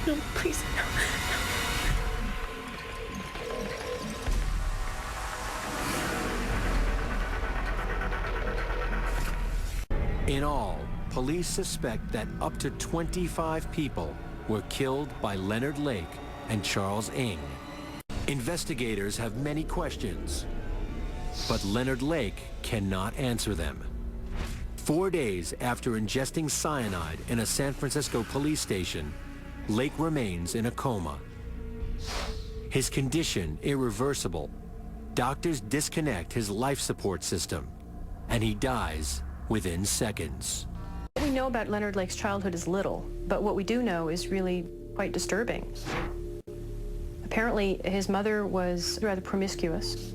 No, please, no. In all, police suspect that up to 25 people were killed by Leonard Lake and Charles Ng. Investigators have many questions, but Leonard Lake cannot answer them. 4 days after ingesting cyanide in a San Francisco police station, Lake remains in a coma. His condition irreversible. Doctors disconnect his life support system, and he dies within seconds. What we know about Leonard Lake's childhood is little, but what we do know is really quite disturbing. Apparently, his mother was rather promiscuous.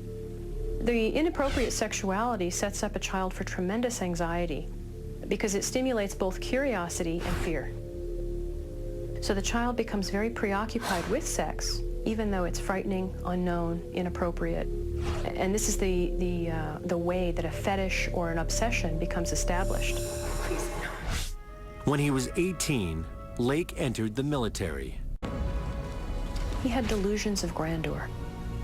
The inappropriate sexuality sets up a child for tremendous anxiety because it stimulates both curiosity and fear. So the child becomes very preoccupied with sex, even though it's frightening, unknown, inappropriate. And this is the way that a fetish or an obsession becomes established. When he was 18, Lake entered the military. He had delusions of grandeur.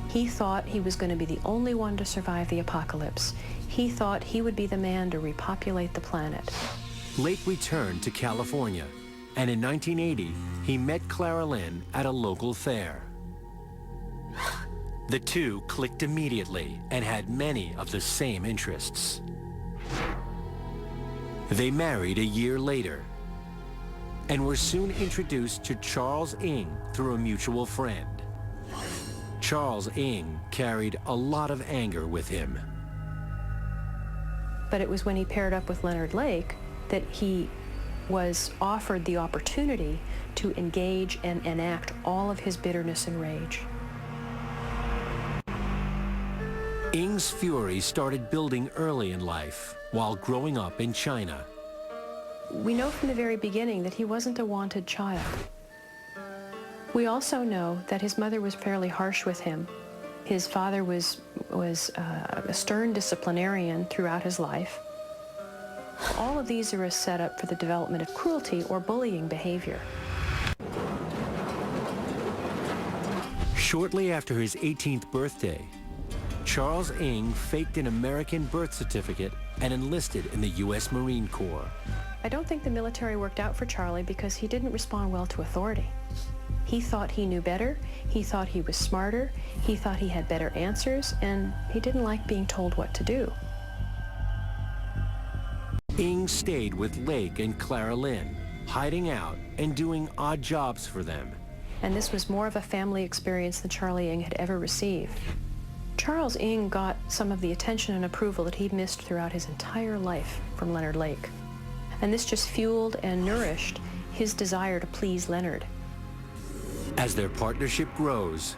He thought he was going to be the only one to survive the apocalypse. He thought he would be the man to repopulate the planet. Lake returned to California, and in 1980, he met Clara Lynn at a local fair. The two clicked immediately and had many of the same interests. They married a year later and were soon introduced to Charles Ng through a mutual friend. Charles Ng carried a lot of anger with him. But it was when he paired up with Leonard Lake that he was offered the opportunity to engage and enact all of his bitterness and rage. Ng's fury started building early in life while growing up in China. We know from the very beginning that he wasn't a wanted child. We also know that his mother was fairly harsh with him. His father was a stern disciplinarian throughout his life. All of these are a setup for the development of cruelty or bullying behavior. Shortly after his 18th birthday, Charles Ng faked an American birth certificate and enlisted in the U.S. Marine Corps. I don't think the military worked out for Charlie because he didn't respond well to authority. He thought he knew better, he thought he was smarter, he thought he had better answers, and he didn't like being told what to do. Ng stayed with Lake and Clara Lynn, hiding out and doing odd jobs for them. And this was more of a family experience than Charlie Ng had ever received. Charles Ng got some of the attention and approval that he'd missed throughout his entire life from Leonard Lake. And this just fueled and nourished his desire to please Leonard. As their partnership grows,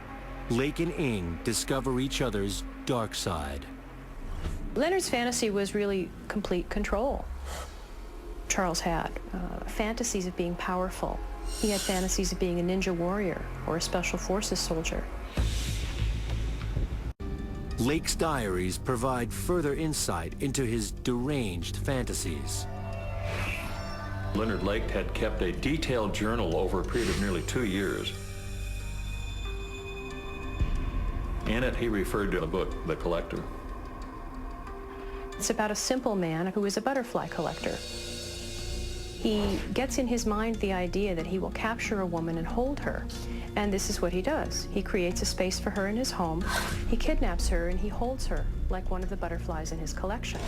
Lake and Ng discover each other's dark side. Leonard's fantasy was really complete control. Charles had fantasies of being powerful. He had fantasies of being a ninja warrior or a special forces soldier. Lake's diaries provide further insight into his deranged fantasies. Leonard Lake had kept a detailed journal over a period of nearly 2 years. In it, he referred to a book, The Collector. It's about a simple man who is a butterfly collector. He gets in his mind the idea that he will capture a woman and hold her. And this is what he does. He creates a space for her in his home. He kidnaps her and he holds her like one of the butterflies in his collection.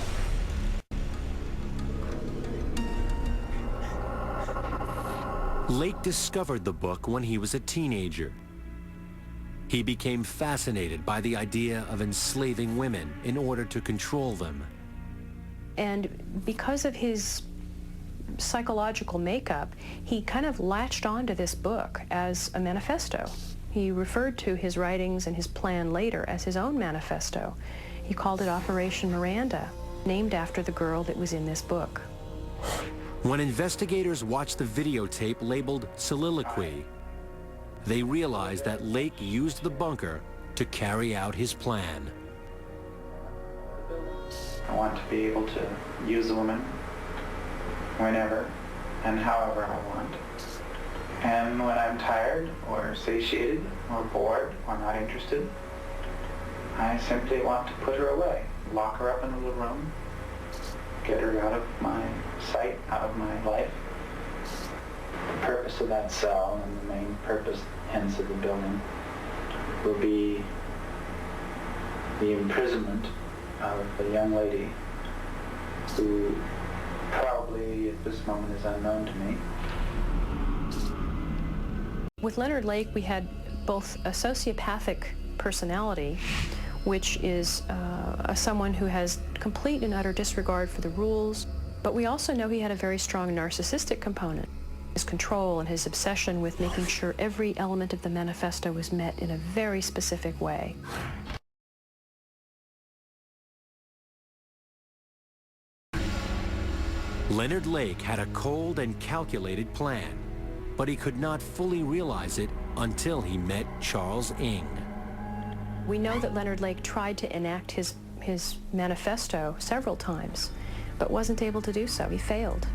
Lake discovered the book when he was a teenager. He became fascinated by the idea of enslaving women in order to control them. And because of his psychological makeup, he kind of latched onto this book as a manifesto. He referred to his writings and his plan later as his own manifesto. He called it Operation Miranda, named after the girl that was in this book. When investigators watched the videotape labeled Soliloquy, they realized that Lake used the bunker to carry out his plan. I want to be able to use a woman whenever and however I want. And when I'm tired or satiated or bored or not interested, I simply want to put her away, lock her up in a little room, get her out of my sight, out of my life. The purpose of that cell and the main purpose, hence, of the building will be the imprisonment of a young lady who probably at this moment is unknown to me. With Leonard Lake, we had both a sociopathic personality, which is someone who has complete and utter disregard for the rules, but we also know he had a very strong narcissistic component. His control and his obsession with making sure every element of the manifesto was met in a very specific way. Leonard Lake had a cold and calculated plan, but he could not fully realize it until he met Charles Ng. We know that Leonard Lake tried to enact his manifesto several times, but wasn't able to do so. He failed.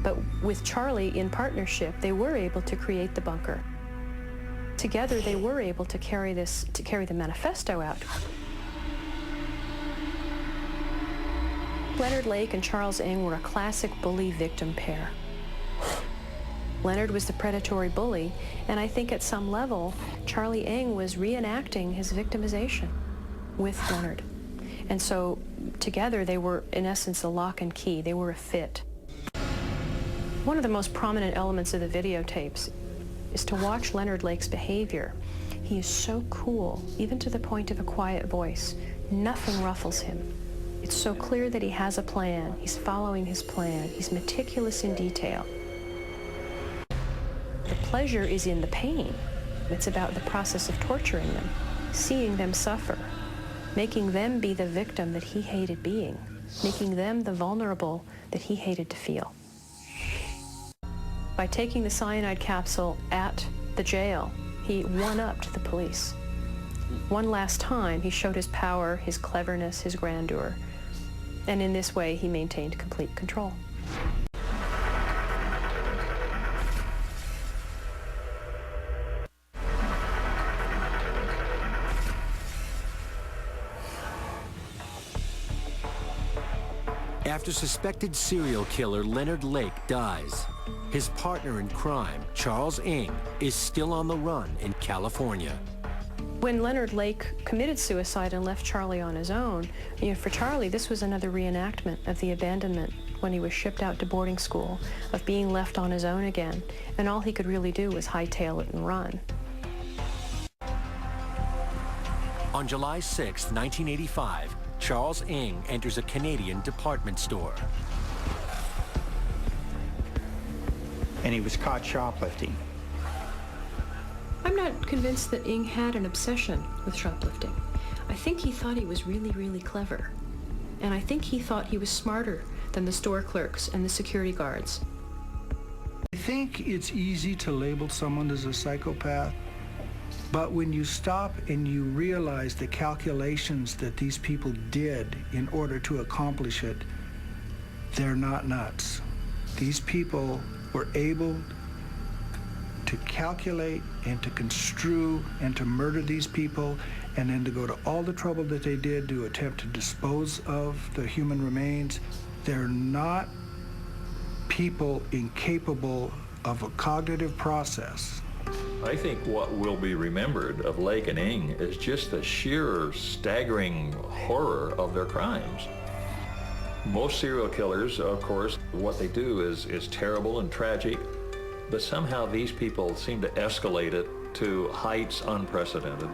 But with Charlie in partnership, they were able to create the bunker. Together, they were able to carry the manifesto out. Leonard Lake and Charles Ng were a classic bully-victim pair. Leonard was the predatory bully, and I think at some level, Charlie Ng was reenacting his victimization with Leonard. And so together they were, in essence, a lock and key. They were a fit. One of the most prominent elements of the videotapes is to watch Leonard Lake's behavior. He is so cool, even to the point of a quiet voice. Nothing ruffles him. It's so clear that he has a plan. He's following his plan. He's meticulous in detail. The pleasure is in the pain. It's about the process of torturing them, seeing them suffer, making them be the victim that he hated being, making them the vulnerable that he hated to feel. By taking the cyanide capsule at the jail, he one-upped the police. One last time, he showed his power, his cleverness, his grandeur, and in this way, he maintained complete control. After suspected serial killer Leonard Lake dies, his partner in crime, Charles Ng, is still on the run in California. When Leonard Lake committed suicide and left Charlie on his own, for Charlie, this was another reenactment of the abandonment when he was shipped out to boarding school, of being left on his own again, and all he could really do was hightail it and run. On July 6, 1985, Charles Ng enters a Canadian department store. And he was caught shoplifting. I'm not convinced that Ng had an obsession with shoplifting. I think he thought he was really, really clever. And I think he thought he was smarter than the store clerks and the security guards. I think it's easy to label someone as a psychopath, but when you stop and you realize the calculations that these people did in order to accomplish it, they're not nuts. These people were able to calculate and to construe and to murder these people, and then to go to all the trouble that they did to attempt to dispose of the human remains. They're not people incapable of a cognitive process. I think what will be remembered of Lake and Ng is just the sheer staggering horror of their crimes. Most serial killers, of course, what they do is terrible and tragic, but somehow these people seem to escalate it to heights unprecedented.